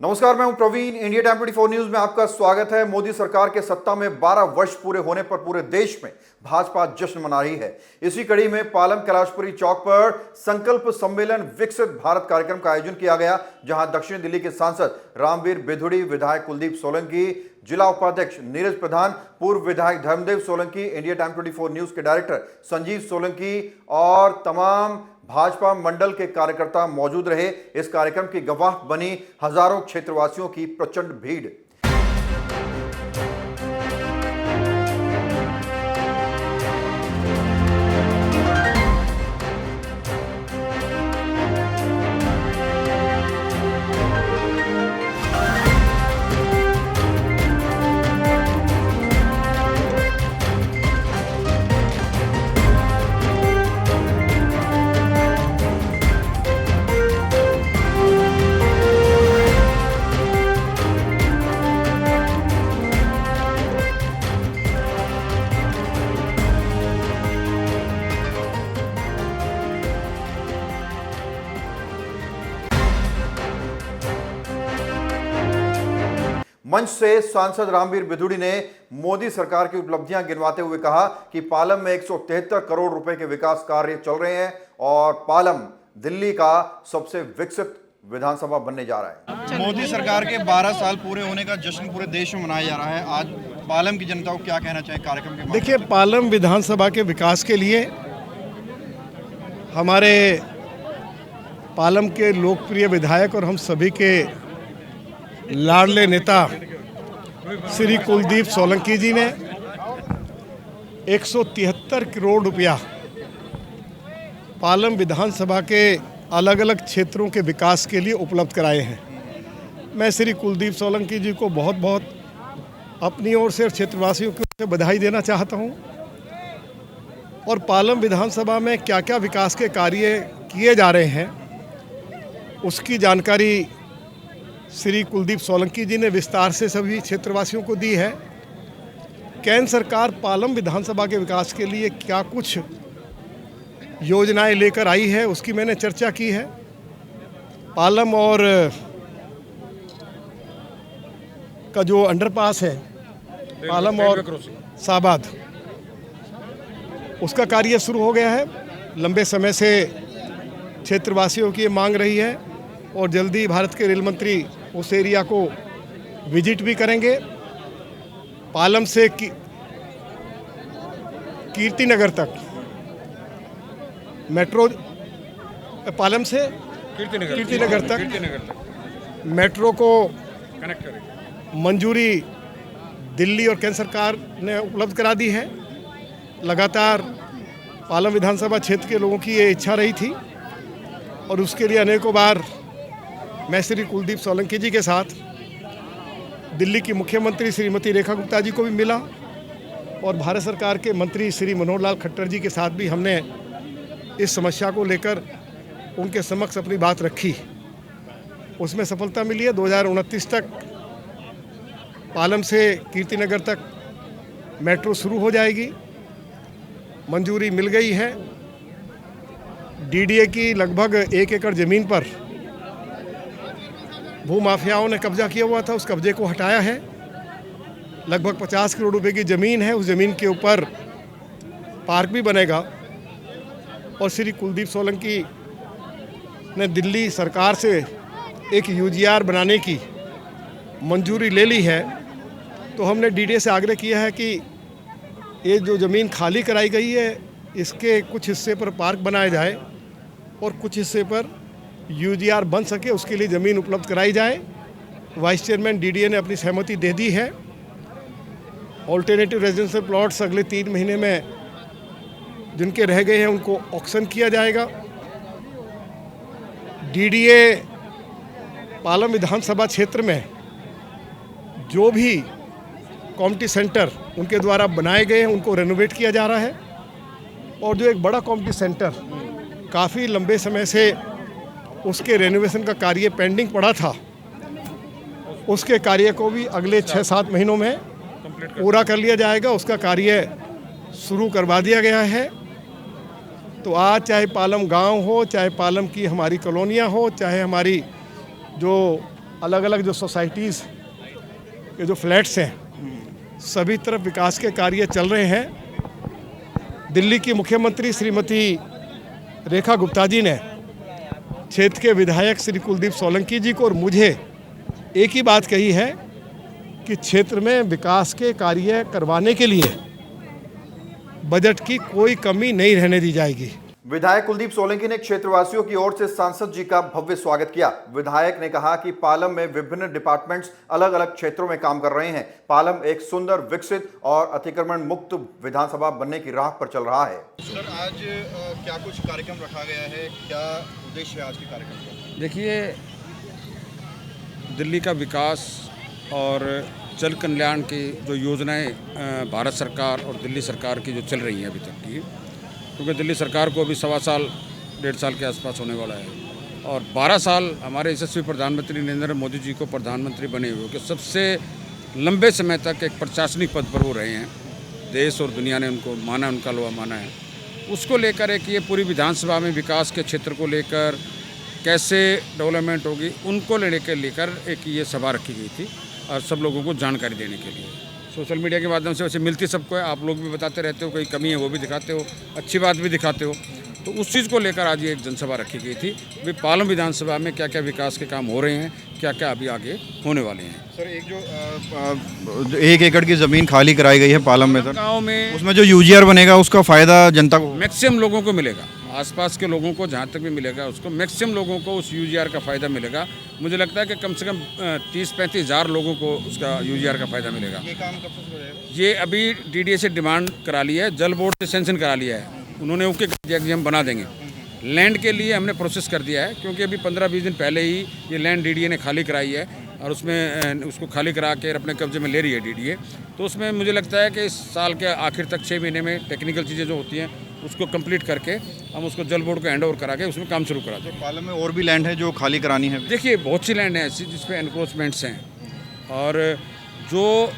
नमस्कार, मैं हूं प्रवीण। इंडिया टाइम 24 न्यूज में आपका स्वागत है। मोदी सरकार के सत्ता में 12 वर्ष पूरे होने पर पूरे देश में भाजपा जश्न मना रही है। इसी कड़ी में पालम कैलाशपुरी चौक पर संकल्प सम्मेलन विकसित भारत कार्यक्रम का आयोजन किया गया, जहां दक्षिण दिल्ली के सांसद रामवीर बिधूड़ी, विधायक कुलदीप सोलंकी, जिला उपाध्यक्ष नीरज प्रधान, पूर्व विधायक Dharmdev Solanki, India time 24 news के डायरेक्टर संजीव सोलंकी और तमाम भाजपा मंडल के कार्यकर्ता मौजूद रहे। इस कार्यक्रम की गवाह बनी हजारों क्षेत्रवासियों की प्रचंड भीड़। मंच से सांसद रामवीर बिधूड़ी ने मोदी सरकार की उपलब्धियां गिनवाते हुए कहा कि पालम में 173 करोड़ रुपए के विकास कार्य चल रहे हैं और पालम दिल्ली का सबसे विकसित विधानसभा बनने जा रहा है। मोदी सरकार के 12 साल पूरे होने का जश्न पूरे देश में मनाया जा रहा है। आज पालम की जनता को क्या कहना चाहिए कार्यक्रम के? देखिए, पालम विधानसभा के विकास के लिए हमारे पालम के लोकप्रिय विधायक और हम सभी के लाडले नेता श्री कुलदीप सोलंकी जी ने 173 करोड़ रुपया पालम विधानसभा के अलग अलग क्षेत्रों के विकास के लिए उपलब्ध कराए हैं। मैं श्री कुलदीप सोलंकी जी को बहुत बहुत अपनी ओर से और क्षेत्रवासियों की ओर से बधाई देना चाहता हूं। और पालम विधानसभा में क्या क्या विकास के कार्य किए जा रहे हैं उसकी जानकारी श्री कुलदीप सोलंकी जी ने विस्तार से सभी क्षेत्रवासियों को दी है। केंद्र सरकार पालम विधानसभा के विकास के लिए क्या कुछ योजनाएं लेकर आई है उसकी मैंने चर्चा की है। पालम और का जो अंडरपास है, पालम और साबाद, उसका कार्य शुरू हो गया है। लंबे समय से क्षेत्रवासियों की मांग रही है और जल्दी भारत के रेल मंत्री उस एरिया को विजिट भी करेंगे। पालम से कीर्तिनगर तक मेट्रो, पालम से कीर्तिनगर तक मेट्रो को कनेक्ट करेंगे। मंजूरी दिल्ली और केंद्र सरकार ने उपलब्ध करा दी है। लगातार पालम विधानसभा क्षेत्र के लोगों की ये इच्छा रही थी और उसके लिए अनेकों बार मैं श्री कुलदीप सोलंकी जी के साथ दिल्ली की मुख्यमंत्री श्रीमती रेखा गुप्ता जी को भी मिला और भारत सरकार के मंत्री श्री मनोहर लाल खट्टर जी के साथ भी हमने इस समस्या को लेकर उनके समक्ष अपनी बात रखी। उसमें सफलता मिली है। 2029 तक पालम से कीर्तिनगर तक मेट्रो शुरू हो जाएगी। मंजूरी मिल गई है। डीडीए की लगभग 1 एकड़ ज़मीन पर भूमाफियाओं ने कब्जा किया हुआ था, उस कब्जे को हटाया है। लगभग 50 करोड़ रुपए की ज़मीन है। उस ज़मीन के ऊपर पार्क भी बनेगा। और श्री कुलदीप सोलंकी ने दिल्ली सरकार से एक यूजीआर बनाने की मंजूरी ले ली है। तो हमने डीडीए से आग्रह किया है कि ये जो ज़मीन खाली कराई गई है इसके कुछ हिस्से पर पार्क बनाया जाए और कुछ हिस्से पर यूजीआर बन सके, उसके लिए ज़मीन उपलब्ध कराई जाए। वाइस चेयरमैन डीडीए ने अपनी सहमति दे दी है। ऑल्टरनेटिव रेजिडेंशियल प्लॉट्स अगले 3 महीने में जिनके रह गए हैं उनको ऑक्शन किया जाएगा। डीडीए पालम विधानसभा क्षेत्र में जो भी कम्युनिटी सेंटर उनके द्वारा बनाए गए हैं उनको रेनोवेट किया जा रहा है। और जो एक बड़ा कम्युनिटी सेंटर काफ़ी लंबे समय से उसके रेनोवेशन का कार्य पेंडिंग पड़ा था, उसके कार्य को भी अगले 6-7 महीनों में पूरा कर लिया जाएगा। उसका कार्य शुरू करवा दिया गया है। तो आज चाहे पालम गांव हो, चाहे पालम की हमारी कॉलोनियाँ हो, चाहे हमारी जो अलग अलग जो सोसाइटीज़ के जो फ्लैट्स हैं, सभी तरफ विकास के कार्य चल रहे हैं। दिल्ली की मुख्यमंत्री श्रीमती रेखा गुप्ता जी ने क्षेत्र के विधायक श्री कुलदीप सोलंकी जी को और मुझे एक ही बात कही है कि क्षेत्र में विकास के कार्य करवाने के लिए बजट की कोई कमी नहीं रहने दी जाएगी। विधायक कुलदीप सोलंकी ने क्षेत्रवासियों की ओर से सांसद जी का भव्य स्वागत किया। विधायक ने कहा कि पालम में विभिन्न डिपार्टमेंट्स अलग अलग क्षेत्रों में काम कर रहे हैं। पालम एक सुंदर, विकसित और अतिक्रमण मुक्त विधानसभा बनने की राह पर चल रहा है। सर, आज क्या कुछ कार्यक्रम रखा गया है, क्या उद्देश्य है आज के कार्यक्रम का? देखिए, दिल्ली का विकास और जल कल्याण की जो योजनाएं भारत सरकार और दिल्ली सरकार की जो चल रही हैं अभी तक की, क्योंकि दिल्ली सरकार को अभी 1.25 साल के आसपास होने वाला है और 12 साल हमारे यशस्वी प्रधानमंत्री नरेंद्र मोदी जी को प्रधानमंत्री बने हुए कि सबसे लंबे समय तक एक प्रशासनिक पद पर वो रहे हैं। देश और दुनिया ने उनको माना, उनका लोहा माना है। उसको लेकर एक ये पूरी विधानसभा में विकास के क्षेत्र को लेकर कैसे डेवलपमेंट होगी, उनको लेकर एक ये सभा रखी गई थी और सब लोगों को जानकारी देने के लिए। सोशल मीडिया के माध्यम से वैसे मिलती सबको है, आप लोग भी बताते रहते हो, कोई कमी है वो भी दिखाते हो, अच्छी बात भी दिखाते हो। तो उस चीज़ को लेकर आज ये एक जनसभा रखी गई थी। अभी पालम विधानसभा में क्या क्या विकास के काम हो रहे हैं, क्या क्या अभी आगे होने वाले हैं। सर, एक जो 1 एकड़ की ज़मीन खाली कराई गई है पालम में, सर गाँव में उसमें जो यूजीआर बनेगा उसका फ़ायदा जनता को मैक्सिमम लोगों को मिलेगा, आसपास के लोगों को जहाँ तक भी मिलेगा उसको मैक्सिमम लोगों को उस यूजीआर का फ़ायदा मिलेगा। मुझे लगता है कि कम से कम 30-35 हज़ार लोगों को उसका यूजीआर का फ़ायदा मिलेगा। ये काम कब से शुरू हो जाएगा? ये अभी डीडीए से डिमांड करा ली है, जल बोर्ड से सेंक्शन करा लिया है, उन्होंने ओके कर दिया कि हम बना देंगे। लैंड के लिए हमने प्रोसेस कर दिया है, क्योंकि अभी 15-20 दिन पहले ही ये लैंड डीडीए ने खाली कराई है और उसमें उसको खाली करा के अपने कब्जे में ले रही है डीडीए। तो उसमें मुझे लगता है कि इस साल के आखिर तक 6 महीने में टेक्निकल चीज़ें जो होती हैं उसको कंप्लीट करके हम उसको जल बोर्ड को हैंड ओवर करा के उसमें काम शुरू करा दें। पालम में और भी लैंड है जो खाली करानी है। देखिए, बहुत सी लैंड है ऐसी जिसपे एनक्रोचमेंट्स हैं और जो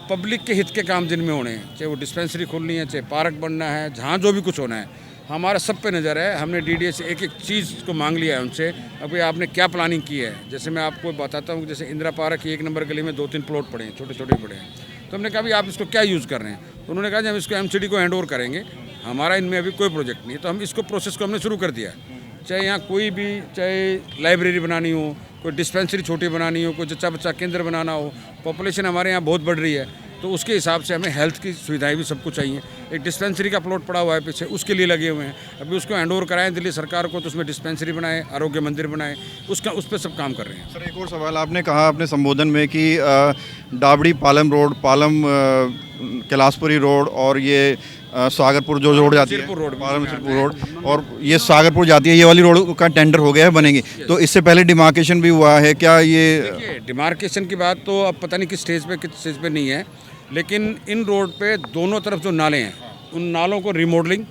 पब्लिक के हित के काम जिनमें होने हैं, चाहे वो डिस्पेंसरी खोलनी है, चाहे पार्क बनना है, जहाँ जो भी कुछ होना है, हमारा सब पे नज़र है। हमने डीडीए से एक एक चीज़ को मांग लिया है उनसे, अभी आपने क्या प्लानिंग की है। जैसे मैं आपको बताता हूँ, जैसे इंदिरा पार्क की 1 नंबर गली में 2-3 प्लॉट पड़े हैं, छोटे छोटे पड़े हैं। तो हमने कहा भी आप इसको क्या यूज़ कर रहे हैं, तो उन्होंने कहा कि हम इसको एमसीडी को हैंड ओवर करेंगे, हमारा इनमें अभी कोई प्रोजेक्ट नहीं है। तो हम इसको प्रोसेस को हमने शुरू कर दिया है। चाहे यहाँ कोई भी, चाहे लाइब्रेरी बनानी हो, कोई डिस्पेंसरी छोटी बनानी हो, कोई जच्चा बच्चा केंद्र बनाना हो, पॉपुलेशन हमारे यहाँ बहुत बढ़ रही है, तो उसके हिसाब से हमें हेल्थ की सुविधाएं भी सबको चाहिए। एक डिस्पेंसरी का प्लॉट पड़ा हुआ है पीछे, उसके लिए लगे हुए हैं। अभी उसको हैंड ओवर कराएं दिल्ली सरकार को, तो उसमें डिस्पेंसरी बनाए, आरोग्य मंदिर बनाए, उस पर सब काम कर रहे हैं। सर, एक और सवाल, आपने कहा अपने संबोधन में कि डाबड़ी पालम रोड, पालम कैलाशपुरी रोड और ये सागरपुर जो रोड जाती है, पालम सिरपुर रोड, और ये सागरपुर जाती है, ये वाली रोड का टेंडर हो गया है, बनेगी। तो इससे पहले डिमार्केशन भी हुआ है क्या? ये डिमार्केशन की बात तो अब पता नहीं किस स्टेज पे नहीं है, लेकिन इन रोड पे दोनों तरफ जो नाले हैं, उन नालों को रिमॉडलिंग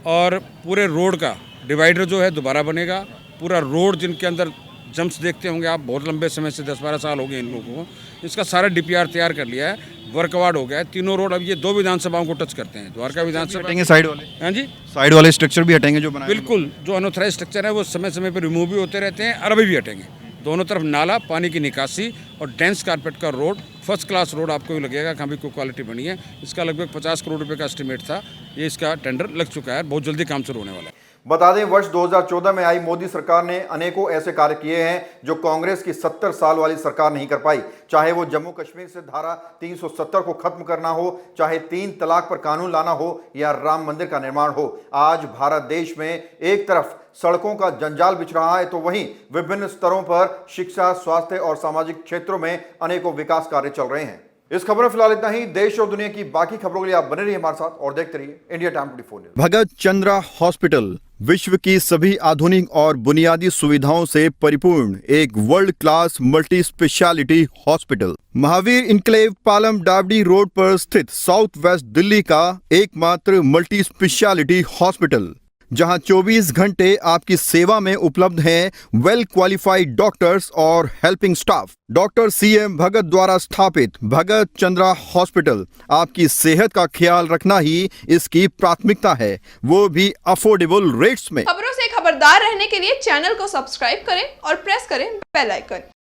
और पूरे रोड का डिवाइडर जो है दोबारा बनेगा। पूरा रोड जिनके अंदर जंप्स देखते होंगे आप, बहुत लंबे समय से 10-12 साल हो गए इन लोगों को, इसका सारा डीपीआर तैयार कर लिया है, वर्क अवार्ड हो गया है। तीनों रोड अब ये 2 विधानसभाओं को टच करते हैं। द्वारका विधानसभा हटेंगे साइड वाले? हाँ जी, साइड वाले स्ट्रक्चर भी हटेंगे जो बनाए? बिल्कुल, जो अनऑथराइज स्ट्रक्चर है वो समय समय पर रिमूव भी होते रहते हैं और अभी भी हटेंगे। दोनों तरफ नाला, पानी की निकासी और डेंस कारपेट का रोड, फर्स्ट क्लास रोड आपको भी लगेगा, कहाँ भी कोई क्वालिटी बनी है। इसका लगभग 50 करोड़ रुपए का एस्टिमेट था, ये इसका टेंडर लग चुका है, बहुत जल्दी काम शुरू होने वाला है। बता दें, वर्ष 2014 में आई मोदी सरकार ने अनेकों ऐसे कार्य किए हैं जो कांग्रेस की 70 साल वाली सरकार नहीं कर पाई। चाहे वो जम्मू कश्मीर से धारा 370 को खत्म करना हो, चाहे 3 तलाक पर कानून लाना हो या राम मंदिर का निर्माण हो। आज भारत देश में एक तरफ सड़कों का जंजाल बिछ रहा है, तो वहीं विभिन्न स्तरों पर शिक्षा, स्वास्थ्य और सामाजिक क्षेत्रों में अनेकों विकास कार्य चल रहे हैं। इस खबर में फिलहाल इतना ही। देश और दुनिया की बाकी खबरों के लिए आप बने रहिए हमारे साथ और देखते रहिए इंडिया टाइम 24 न्यूज। भगत चंद्रा हॉस्पिटल विश्व की सभी आधुनिक और बुनियादी सुविधाओं से परिपूर्ण एक world class multi speciality hospital, Mahavir enclave, Palam Dabri road पर स्थित साउथ वेस्ट दिल्ली का एकमात्र मल्टी स्पेशलिटी हॉस्पिटल, जहां 24 घंटे आपकी सेवा में उपलब्ध हैं वेल क्वालिफाइड डॉक्टर्स और हेल्पिंग स्टाफ। डॉक्टर CM भगत द्वारा स्थापित भगत चंद्रा हॉस्पिटल आपकी सेहत का ख्याल रखना ही इसकी प्राथमिकता है, वो भी अफोर्डेबल रेट्स में। खबरों से खबरदार रहने के लिए चैनल को सब्सक्राइब करें और प्रेस करें बेल आइकन।